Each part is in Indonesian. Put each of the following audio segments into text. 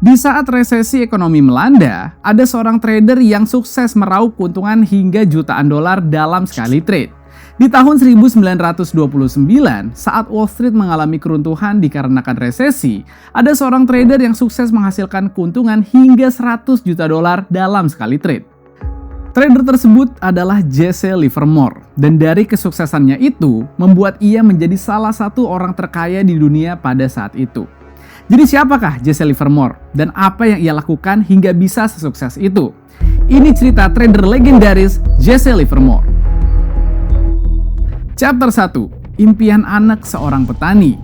Di saat resesi ekonomi melanda, ada seorang trader yang sukses meraup keuntungan hingga jutaan dolar dalam sekali trade. Di tahun 1929, saat Wall Street mengalami keruntuhan dikarenakan resesi, ada seorang trader yang sukses menghasilkan keuntungan hingga 100 juta dolar dalam sekali trade. Trader tersebut adalah Jesse Livermore, dan dari kesuksesannya itu membuat ia menjadi salah satu orang terkaya di dunia pada saat itu. Jadi siapakah Jesse Livermore dan apa yang ia lakukan hingga bisa sesukses itu? Ini cerita trader legendaris Jesse Livermore. Chapter 1. Impian anak seorang petani.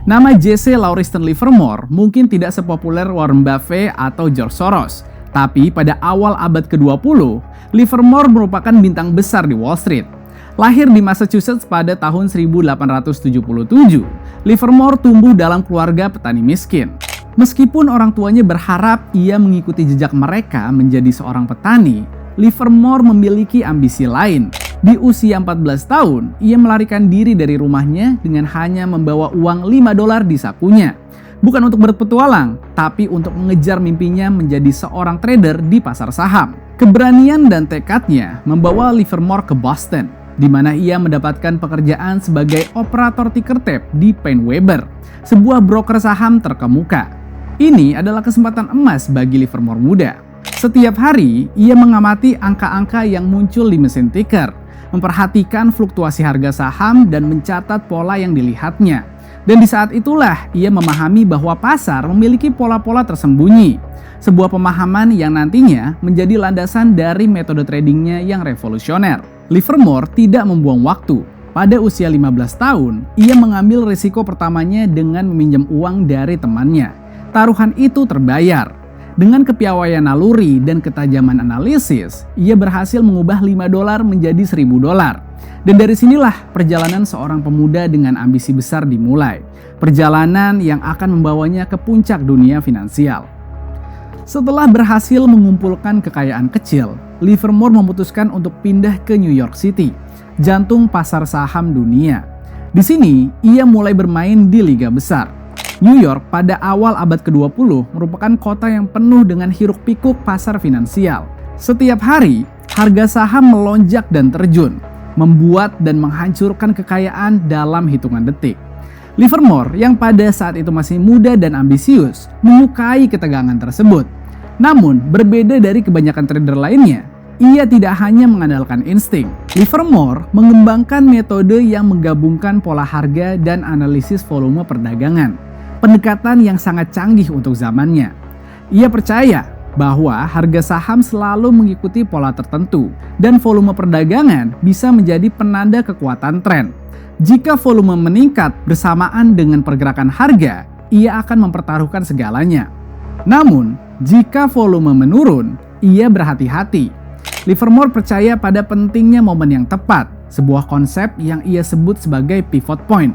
Nama Jesse Lauriston Livermore mungkin tidak sepopuler Warren Buffett atau George Soros, tapi pada awal abad ke-20, Livermore merupakan bintang besar di Wall Street. Lahir di Massachusetts pada tahun 1877, Livermore tumbuh dalam keluarga petani miskin. Meskipun orang tuanya berharap ia mengikuti jejak mereka menjadi seorang petani, Livermore memiliki ambisi lain. Di usia 14 tahun, ia melarikan diri dari rumahnya dengan hanya membawa uang $5 di sakunya. Bukan untuk berpetualang, tapi untuk mengejar mimpinya menjadi seorang trader di pasar saham. Keberanian dan tekadnya membawa Livermore ke Boston, di mana ia mendapatkan pekerjaan sebagai operator ticker tape di PaineWebber, sebuah broker saham terkemuka. Ini adalah kesempatan emas bagi Livermore muda. Setiap hari, ia mengamati angka-angka yang muncul di mesin ticker, memperhatikan fluktuasi harga saham dan mencatat pola yang dilihatnya. Dan di saat itulah ia memahami bahwa pasar memiliki pola-pola tersembunyi, sebuah pemahaman yang nantinya menjadi landasan dari metode tradingnya yang revolusioner. Livermore tidak membuang waktu. Pada usia 15 tahun, ia mengambil risiko pertamanya dengan meminjam uang dari temannya. Taruhan itu terbayar. Dengan kepiawaian naluri dan ketajaman analisis, ia berhasil mengubah $5 menjadi $1.000. Dan dari sinilah perjalanan seorang pemuda dengan ambisi besar dimulai. Perjalanan yang akan membawanya ke puncak dunia finansial. Setelah berhasil mengumpulkan kekayaan kecil, Livermore memutuskan untuk pindah ke New York City, jantung pasar saham dunia. Di sini, ia mulai bermain di liga besar. New York pada awal abad ke-20 merupakan kota yang penuh dengan hiruk-pikuk pasar finansial. Setiap hari, harga saham melonjak dan terjun, membuat dan menghancurkan kekayaan dalam hitungan detik. Livermore yang pada saat itu masih muda dan ambisius, menyukai ketegangan tersebut. Namun, berbeda dari kebanyakan trader lainnya, ia tidak hanya mengandalkan insting. Livermore mengembangkan metode yang menggabungkan pola harga dan analisis volume perdagangan, pendekatan yang sangat canggih untuk zamannya. Ia percaya bahwa harga saham selalu mengikuti pola tertentu, dan volume perdagangan bisa menjadi penanda kekuatan tren. Jika volume meningkat bersamaan dengan pergerakan harga, ia akan mempertaruhkan segalanya. Namun, jika volume menurun, ia berhati-hati. Livermore percaya pada pentingnya momen yang tepat, sebuah konsep yang ia sebut sebagai pivot point,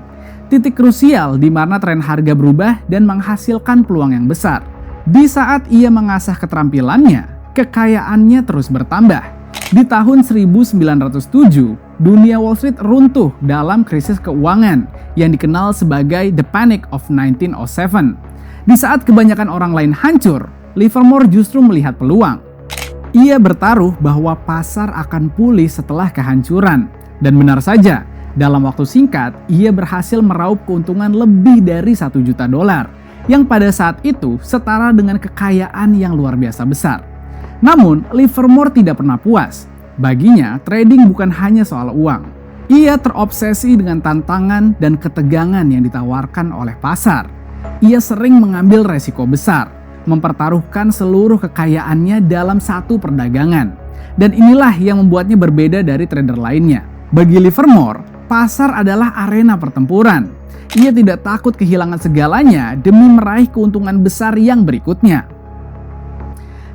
titik krusial di mana tren harga berubah dan menghasilkan peluang yang besar. Di saat ia mengasah keterampilannya, kekayaannya terus bertambah. Di tahun 1907, dunia Wall Street runtuh dalam krisis keuangan yang dikenal sebagai The Panic of 1907. Di saat kebanyakan orang lain hancur, Livermore justru melihat peluang. Ia bertaruh bahwa pasar akan pulih setelah kehancuran. Dan benar saja, dalam waktu singkat, ia berhasil meraup keuntungan lebih dari $1 juta, yang pada saat itu setara dengan kekayaan yang luar biasa besar. Namun, Livermore tidak pernah puas. Baginya, trading bukan hanya soal uang. Ia terobsesi dengan tantangan dan ketegangan yang ditawarkan oleh pasar. Ia sering mengambil resiko besar, mempertaruhkan seluruh kekayaannya dalam satu perdagangan. Dan inilah yang membuatnya berbeda dari trader lainnya. Bagi Livermore, pasar adalah arena pertempuran. Ia tidak takut kehilangan segalanya demi meraih keuntungan besar yang berikutnya.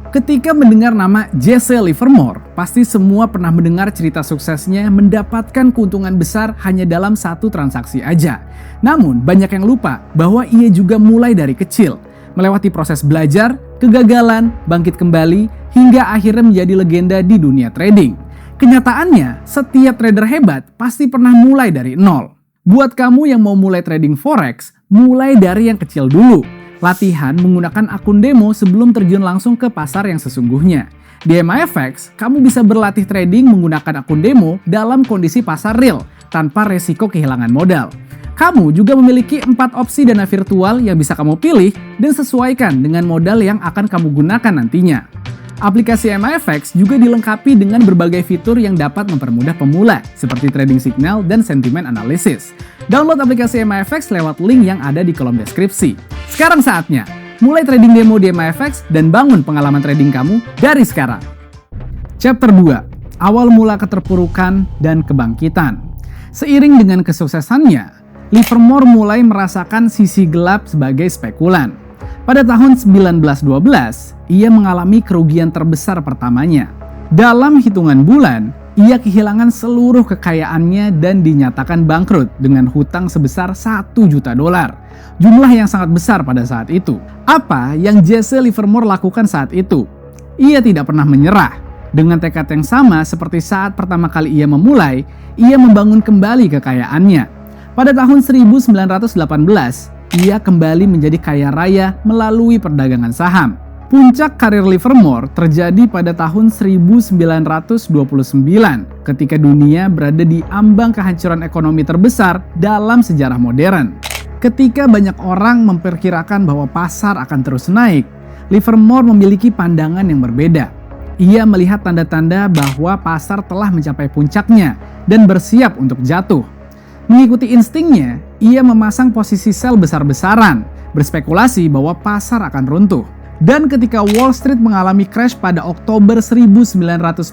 Ketika mendengar nama Jesse Livermore, pasti semua pernah mendengar cerita suksesnya mendapatkan keuntungan besar hanya dalam satu transaksi aja. Namun, banyak yang lupa bahwa ia juga mulai dari kecil, melewati proses belajar, kegagalan, bangkit kembali, hingga akhirnya menjadi legenda di dunia trading. Kenyataannya, setiap trader hebat pasti pernah mulai dari nol. Buat kamu yang mau mulai trading forex, mulai dari yang kecil dulu. Latihan menggunakan akun demo sebelum terjun langsung ke pasar yang sesungguhnya. Di MIFX, kamu bisa berlatih trading menggunakan akun demo dalam kondisi pasar real, tanpa resiko kehilangan modal. Kamu juga memiliki 4 opsi dana virtual yang bisa kamu pilih dan sesuaikan dengan modal yang akan kamu gunakan nantinya. Aplikasi MIFX juga dilengkapi dengan berbagai fitur yang dapat mempermudah pemula, seperti trading signal dan sentiment analysis. Download aplikasi MIFX lewat link yang ada di kolom deskripsi. Sekarang saatnya, mulai trading demo di MIFX dan bangun pengalaman trading kamu dari sekarang. Chapter 2. Awal mula keterpurukan dan kebangkitan. Seiring dengan kesuksesannya, Livermore mulai merasakan sisi gelap sebagai spekulan. Pada tahun 1912, ia mengalami kerugian terbesar pertamanya. Dalam hitungan bulan, ia kehilangan seluruh kekayaannya dan dinyatakan bangkrut dengan hutang sebesar $1 juta. Jumlah yang sangat besar pada saat itu. Apa yang Jesse Livermore lakukan saat itu? Ia tidak pernah menyerah. Dengan tekad yang sama seperti saat pertama kali ia memulai, ia membangun kembali kekayaannya. Pada tahun 1918, ia kembali menjadi kaya raya melalui perdagangan saham. Puncak karir Livermore terjadi pada tahun 1929 ketika dunia berada di ambang kehancuran ekonomi terbesar dalam sejarah modern. Ketika banyak orang memperkirakan bahwa pasar akan terus naik, Livermore memiliki pandangan yang berbeda. Ia melihat tanda-tanda bahwa pasar telah mencapai puncaknya dan bersiap untuk jatuh. Mengikuti instingnya, ia memasang posisi sell besar-besaran, berspekulasi bahwa pasar akan runtuh. Dan ketika Wall Street mengalami crash pada Oktober 1929,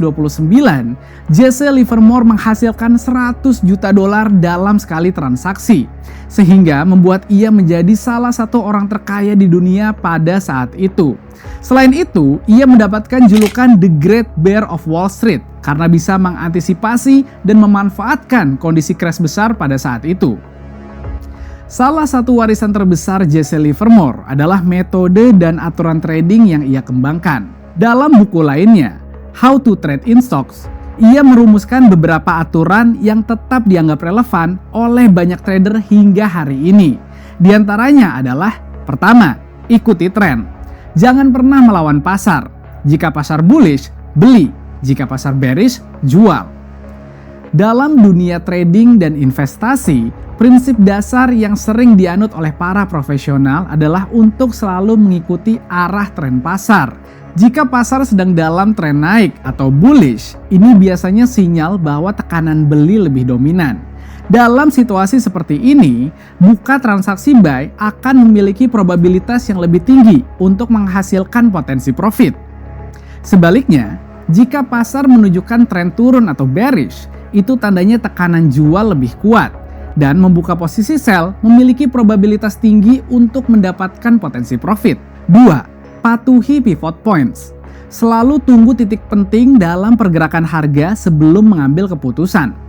Jesse Livermore menghasilkan $100 juta dalam sekali transaksi, sehingga membuat ia menjadi salah satu orang terkaya di dunia pada saat itu. Selain itu, ia mendapatkan julukan The Great Bear of Wall Street karena bisa mengantisipasi dan memanfaatkan kondisi crash besar pada saat itu. Salah satu warisan terbesar Jesse Livermore adalah metode dan aturan trading yang ia kembangkan. Dalam buku lainnya, How to Trade in Stocks, ia merumuskan beberapa aturan yang tetap dianggap relevan oleh banyak trader hingga hari ini. Di antaranya adalah, pertama, ikuti tren. Jangan pernah melawan pasar. Jika pasar bullish, beli. Jika pasar bearish, jual. Dalam dunia trading dan investasi, prinsip dasar yang sering dianut oleh para profesional adalah untuk selalu mengikuti arah tren pasar. Jika pasar sedang dalam tren naik atau bullish, ini biasanya sinyal bahwa tekanan beli lebih dominan. Dalam situasi seperti ini, buka transaksi buy akan memiliki probabilitas yang lebih tinggi untuk menghasilkan potensi profit. Sebaliknya, jika pasar menunjukkan tren turun atau bearish, itu tandanya tekanan jual lebih kuat, dan membuka posisi sell memiliki probabilitas tinggi untuk mendapatkan potensi profit. 2. Patuhi pivot points. Selalu tunggu titik penting dalam pergerakan harga sebelum mengambil keputusan.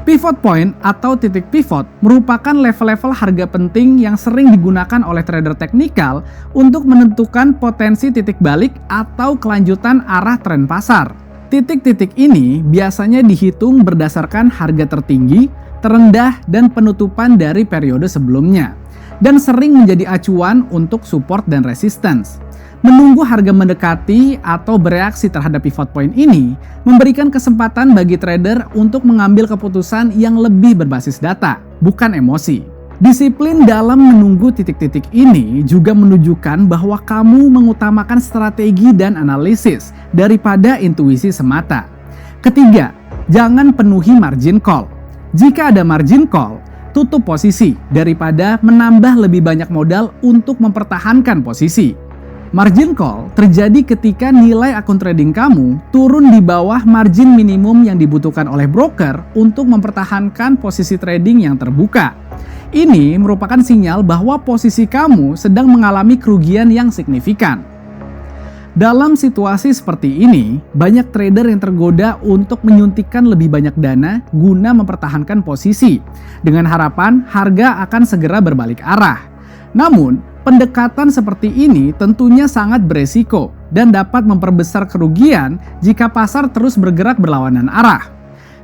Pivot point atau titik pivot merupakan level-level harga penting yang sering digunakan oleh trader teknikal untuk menentukan potensi titik balik atau kelanjutan arah tren pasar. Titik-titik ini biasanya dihitung berdasarkan harga tertinggi, terendah, dan penutupan dari periode sebelumnya, dan sering menjadi acuan untuk support dan resistance. Menunggu harga mendekati atau bereaksi terhadap pivot point ini memberikan kesempatan bagi trader untuk mengambil keputusan yang lebih berbasis data, bukan emosi. Disiplin dalam menunggu titik-titik ini juga menunjukkan bahwa kamu mengutamakan strategi dan analisis daripada intuisi semata. Ketiga, jangan penuhi margin call. Jika ada margin call, tutup posisi daripada menambah lebih banyak modal untuk mempertahankan posisi. Margin call terjadi ketika nilai akun trading kamu turun di bawah margin minimum yang dibutuhkan oleh broker untuk mempertahankan posisi trading yang terbuka. Ini merupakan sinyal bahwa posisi kamu sedang mengalami kerugian yang signifikan. Dalam situasi seperti ini, banyak trader yang tergoda untuk menyuntikkan lebih banyak dana guna mempertahankan posisi, dengan harapan harga akan segera berbalik arah. Namun, pendekatan seperti ini tentunya sangat beresiko dan dapat memperbesar kerugian jika pasar terus bergerak berlawanan arah.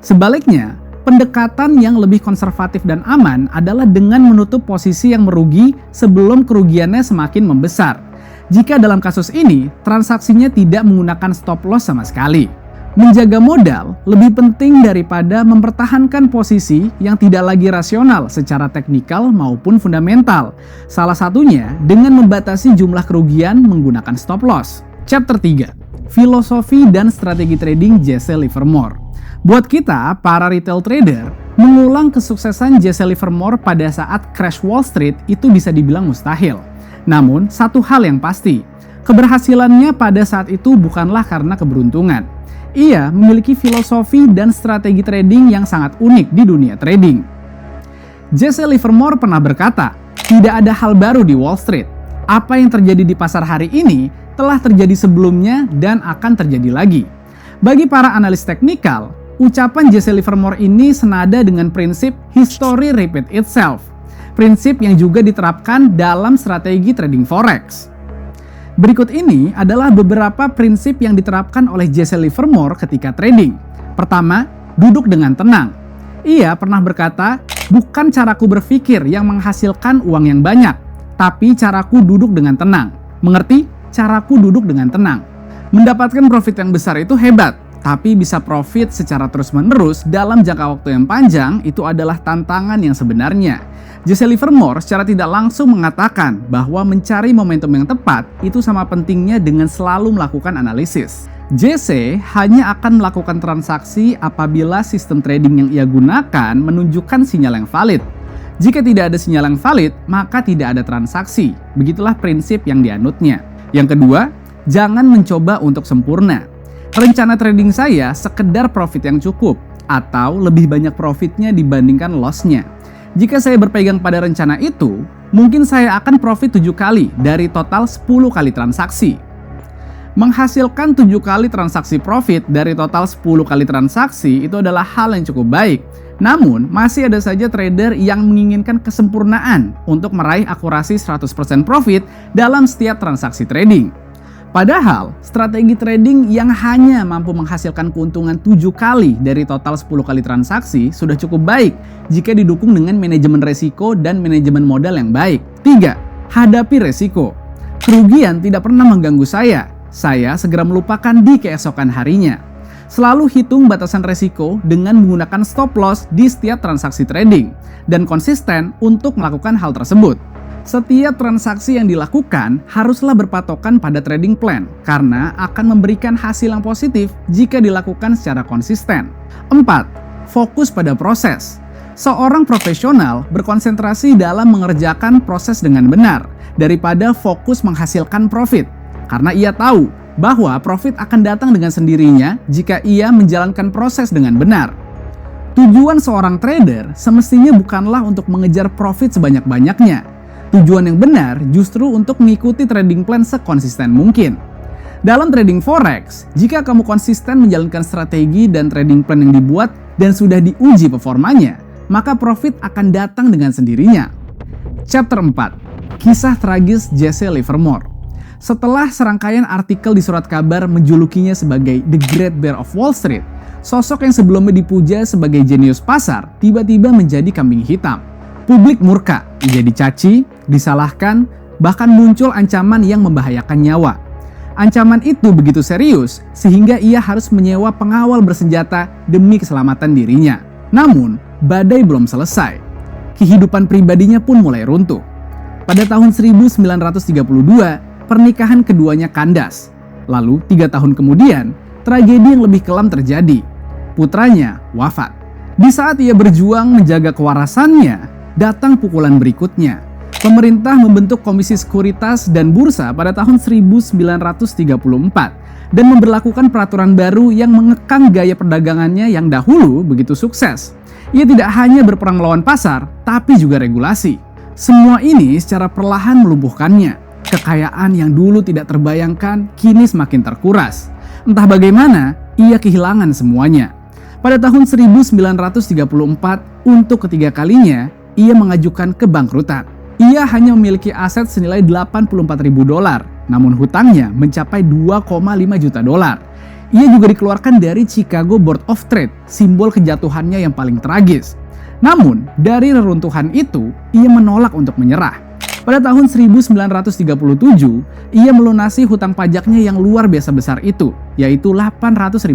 Sebaliknya, Pendekatan yang lebih konservatif dan aman adalah dengan menutup posisi yang merugi sebelum kerugiannya semakin membesar. Jika dalam kasus ini, transaksinya tidak menggunakan stop loss sama sekali. Menjaga modal lebih penting daripada mempertahankan posisi yang tidak lagi rasional secara teknikal maupun fundamental. Salah satunya dengan membatasi jumlah kerugian menggunakan stop loss. Chapter 3. Filosofi dan strategi trading Jesse Livermore. Buat kita, para retail trader, mengulang kesuksesan Jesse Livermore pada saat crash Wall Street itu bisa dibilang mustahil. Namun, satu hal yang pasti, keberhasilannya pada saat itu bukanlah karena keberuntungan. Ia memiliki filosofi dan strategi trading yang sangat unik di dunia trading. Jesse Livermore pernah berkata, "Tidak ada hal baru di Wall Street. Apa yang terjadi di pasar hari ini telah terjadi sebelumnya dan akan terjadi lagi." Bagi para analis teknikal, ucapan Jesse Livermore ini senada dengan prinsip history repeat itself, prinsip yang juga diterapkan dalam strategi trading forex. Berikut ini adalah beberapa prinsip yang diterapkan oleh Jesse Livermore ketika trading. Pertama, duduk dengan tenang. Ia pernah berkata, "Bukan caraku berpikir yang menghasilkan uang yang banyak, tapi caraku duduk dengan tenang." Mengerti? Caraku duduk dengan tenang. Mendapatkan profit yang besar itu hebat, tapi bisa profit secara terus-menerus dalam jangka waktu yang panjang itu adalah tantangan yang sebenarnya. Jesse Livermore secara tidak langsung mengatakan bahwa mencari momentum yang tepat itu sama pentingnya dengan selalu melakukan analisis. Jesse hanya akan melakukan transaksi apabila sistem trading yang ia gunakan menunjukkan sinyal yang valid. Jika tidak ada sinyal yang valid, maka tidak ada transaksi. Begitulah prinsip yang dianutnya. Yang kedua, jangan mencoba untuk sempurna. Rencana trading saya sekedar profit yang cukup, atau lebih banyak profitnya dibandingkan loss-nya. Jika saya berpegang pada rencana itu, mungkin saya akan profit 7 kali dari total 10 kali transaksi. Menghasilkan 7 kali transaksi profit dari total 10 kali transaksi itu adalah hal yang cukup baik. Namun, masih ada saja trader yang menginginkan kesempurnaan untuk meraih akurasi 100% profit dalam setiap transaksi trading. Padahal, strategi trading yang hanya mampu menghasilkan keuntungan 7 kali dari total 10 kali transaksi sudah cukup baik jika didukung dengan manajemen resiko dan manajemen modal yang baik. 3. Hadapi resiko. Kerugian tidak pernah mengganggu saya. Saya segera melupakan di keesokan harinya. Selalu hitung batasan resiko dengan menggunakan stop loss di setiap transaksi trading dan konsisten untuk melakukan hal tersebut. Setiap transaksi yang dilakukan haruslah berpatokan pada trading plan karena akan memberikan hasil yang positif jika dilakukan secara konsisten. 4. Fokus pada proses. Seorang profesional berkonsentrasi dalam mengerjakan proses dengan benar daripada fokus menghasilkan profit karena ia tahu bahwa profit akan datang dengan sendirinya jika ia menjalankan proses dengan benar. Tujuan seorang trader semestinya bukanlah untuk mengejar profit sebanyak-banyaknya. Tujuan yang benar justru untuk mengikuti trading plan sekonsisten mungkin. Dalam trading forex, jika kamu konsisten menjalankan strategi dan trading plan yang dibuat dan sudah diuji performanya, maka profit akan datang dengan sendirinya. Chapter 4. Kisah tragis Jesse Livermore. Setelah serangkaian artikel di surat kabar menjulukinya sebagai The Great Bear of Wall Street, sosok yang sebelumnya dipuja sebagai jenius pasar tiba-tiba menjadi kambing hitam. Publik murka, menjadi caci, disalahkan, bahkan muncul ancaman yang membahayakan nyawa. Ancaman itu begitu serius sehingga ia harus menyewa pengawal bersenjata demi keselamatan dirinya. Namun, badai belum selesai. Kehidupan pribadinya pun mulai runtuh. Pada tahun 1932, pernikahan keduanya kandas. Lalu, 3 tahun kemudian, tragedi yang lebih kelam terjadi. Putranya wafat. Di saat ia berjuang menjaga kewarasannya, datang pukulan berikutnya. Pemerintah membentuk Komisi Sekuritas dan Bursa pada tahun 1934 dan memberlakukan peraturan baru yang mengekang gaya perdagangannya yang dahulu begitu sukses. Ia tidak hanya berperang melawan pasar, tapi juga regulasi. Semua ini secara perlahan melumpuhkannya. Kekayaan yang dulu tidak terbayangkan kini semakin terkuras. Entah bagaimana, ia kehilangan semuanya. Pada tahun 1934, untuk ketiga kalinya, ia mengajukan kebangkrutan. Ia hanya memiliki aset senilai $84.000, namun hutangnya mencapai $2,5 juta. Ia juga dikeluarkan dari Chicago Board of Trade, simbol kejatuhannya yang paling tragis. Namun, dari reruntuhan itu, ia menolak untuk menyerah. Pada tahun 1937, ia melunasi hutang pajaknya yang luar biasa besar itu, yaitu $800.000.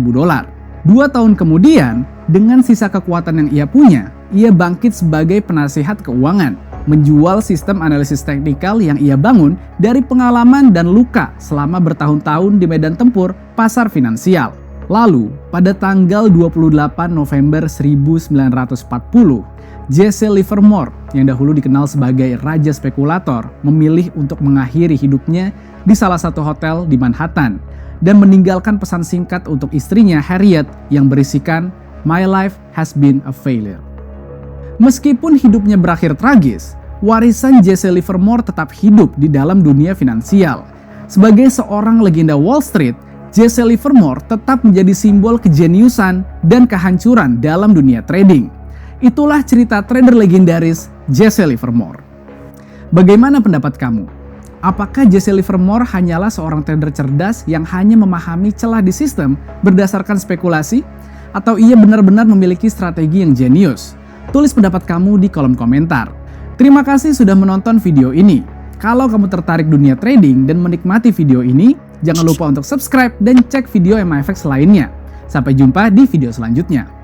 2 tahun kemudian, dengan sisa kekuatan yang ia punya, ia bangkit sebagai penasihat keuangan, menjual sistem analisis teknikal yang ia bangun dari pengalaman dan luka selama bertahun-tahun di medan tempur pasar finansial. Lalu, pada tanggal 28 November 1940, Jesse Livermore, yang dahulu dikenal sebagai raja spekulator, memilih untuk mengakhiri hidupnya di salah satu hotel di Manhattan dan meninggalkan pesan singkat untuk istrinya Harriet yang berisikan, "My life has been a failure." Meskipun hidupnya berakhir tragis, warisan Jesse Livermore tetap hidup di dalam dunia finansial. Sebagai seorang legenda Wall Street, Jesse Livermore tetap menjadi simbol kejeniusan dan kehancuran dalam dunia trading. Itulah cerita trader legendaris Jesse Livermore. Bagaimana pendapat kamu? Apakah Jesse Livermore hanyalah seorang trader cerdas yang hanya memahami celah di sistem berdasarkan spekulasi? Atau ia benar-benar memiliki strategi yang jenius? Tulis pendapat kamu di kolom komentar. Terima kasih sudah menonton video ini. Kalau kamu tertarik dunia trading dan menikmati video ini, jangan lupa untuk subscribe dan cek video MIFX lainnya. Sampai jumpa di video selanjutnya.